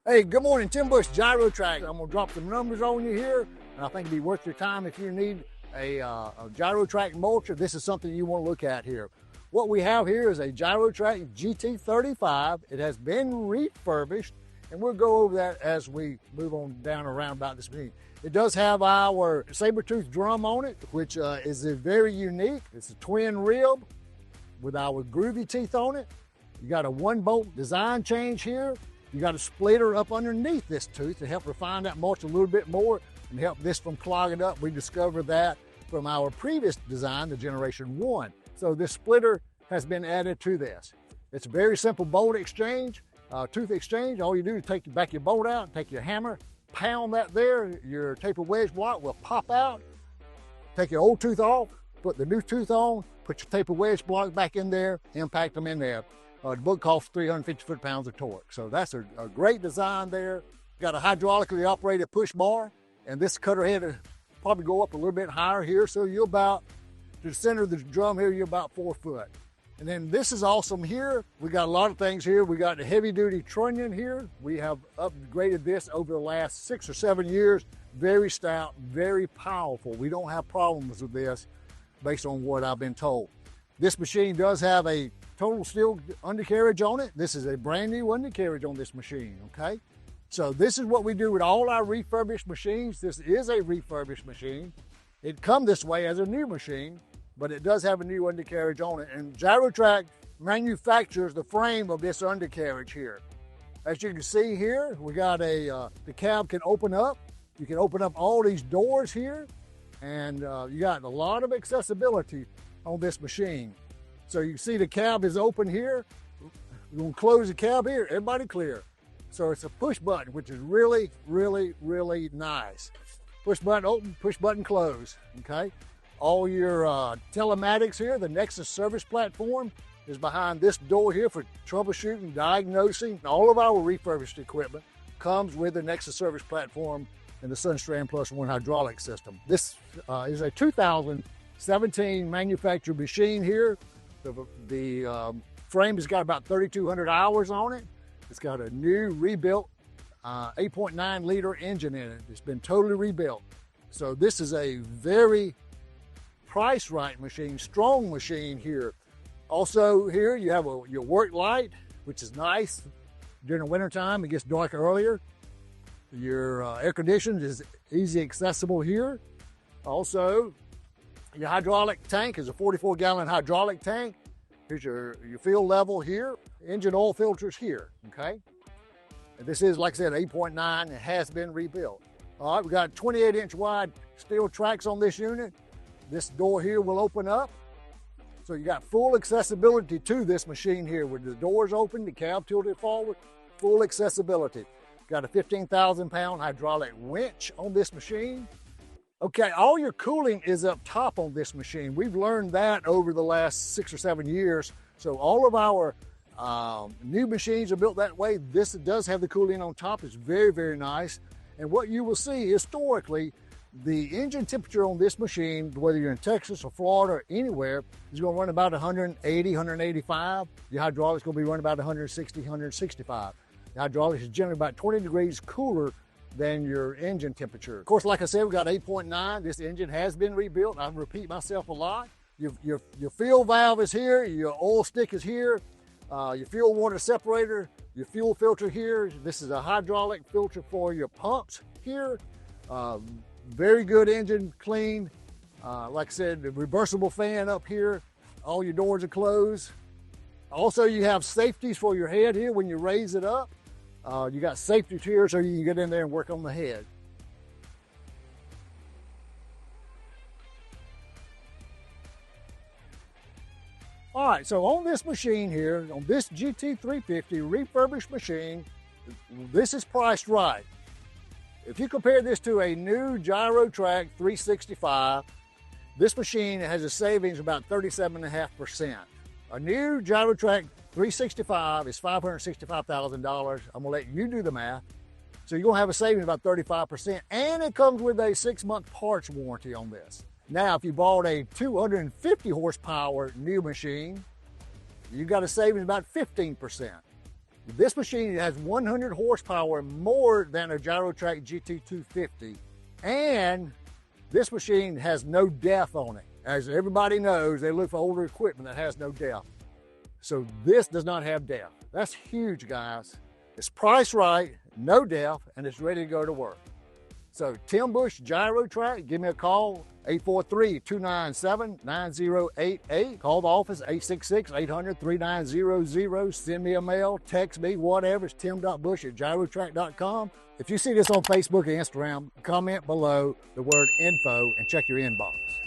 Hey, good morning, Tim Bush, Gyro-Trac. I'm gonna drop some numbers on you here, and I think it'd be worth your time if you need a Gyro-Trac mulcher. This is something you wanna look at here. What we have here is a Gyro-Trac GT-35. It has been refurbished, and we'll go over that as we move on down around about this machine. It does have our Sabertooth drum on it, which is very unique. It's a twin rib with our Groovy teeth on it. You got a 1-bolt design change here. You got a splitter up underneath this tooth to help refine that mulch a little bit more and help this from clogging up. We discovered that from our previous design, the Generation 1. So this splitter has been added to this. It's a very simple bolt exchange, tooth exchange. All you do is take back your bolt out, take your hammer, pound that there. Your taper wedge block will pop out. Take your old tooth off, put the new tooth on, put your taper wedge block back in there, impact them in there. The book costs 350 foot-pounds of torque. So that's a great design there. Got a hydraulically operated push bar, and this cutter head will probably go up a little bit higher here. So you're about, to the center of the drum here, you're about 4 foot. And then this is awesome here. We got a lot of things here. We got the heavy-duty trunnion here. We have upgraded this over the last 6 or 7 years. Very stout, very powerful. We don't have problems with this based on what I've been told. This machine does have a total steel undercarriage on it. This is a brand new undercarriage on this machine, okay? So this is what we do with all our refurbished machines. This is a refurbished machine. It come this way as a new machine, but it does have a new undercarriage on it. And Gyro-Trac manufactures the frame of this undercarriage here. As you can see here, we got the cab can open up. You can open up all these doors here, and you got a lot of accessibility on this machine. So you can see the cab is open here. We're gonna close the cab here, everybody clear. So it's a push button, which is really, really, really nice. Push button open, push button close, okay? All your telematics here, the Nexus service platform is behind this door here for troubleshooting, diagnosing. All of our refurbished equipment comes with the Nexus service platform and the Sunstrand +1 hydraulic system. This is a 2017 manufactured machine here. The frame has got about 3,200 hours on it. It's got a new rebuilt 8.9 liter engine in it. It's been totally rebuilt. So this is a very price right machine, strong machine here. Also here you have your work light, which is nice. During the wintertime, it gets dark earlier. Your air conditioning is easy accessible here. Also, your hydraulic tank is a 44-gallon hydraulic tank. Here's your fuel level here. Engine oil filters here, okay? And this is, like I said, 8.9. It has been rebuilt. All right, we got 28-inch wide steel tracks on this unit. This door here will open up. So you got full accessibility to this machine here with the doors open, the cab tilted forward, full accessibility. Got a 15,000-pound hydraulic winch on this machine. Okay, all your cooling is up top on this machine. We've learned that over the last 6 or 7 years. So all of our new machines are built that way. This does have the cooling on top. It's very, very nice. And what you will see historically, the engine temperature on this machine, whether you're in Texas or Florida or anywhere, is going to run about 180, 185. Your hydraulics going to be running about 160, 165. The hydraulics is generally about 20 degrees cooler than your engine temperature. Of course, like I said, we got 8.9. This engine has been rebuilt. I repeat myself a lot. Your fuel valve is here. Your oil stick is here. Your fuel water separator, your fuel filter here. This is a hydraulic filter for your pumps here. Very good engine, clean. Like I said, the reversible fan up here. All your doors are closed. Also, you have safeties for your head here when you raise it up. You got safety tiers so you can get in there and work on the head. All right, so on this machine here, on this GT350 refurbished machine, this is priced right. If you compare this to a new Gyro-Trac 365, this machine has a savings of about 37.5%. A new Gyro-Trac 365 is $565,000. I'm gonna let you do the math. So you're gonna have a savings of about 35%, and it comes with a 6-month parts warranty on this. Now, if you bought a 250 horsepower new machine, you got a savings of about 15%. This machine has 100 horsepower more than a Gyro-Trac GT-250, and this machine has no depth on it. As everybody knows, they look for older equipment that has no depth. So this does not have depth. That's huge, guys. It's priced right, no depth, and it's ready to go to work. So Tim Bush Gyro-Trac, give me a call, 843-297-9088. Call the office, 866-800-3900. Send me a mail, text me, whatever. It's tim.bush@gyrotrac.com. If you see this on Facebook and Instagram, comment below the word info and check your inbox.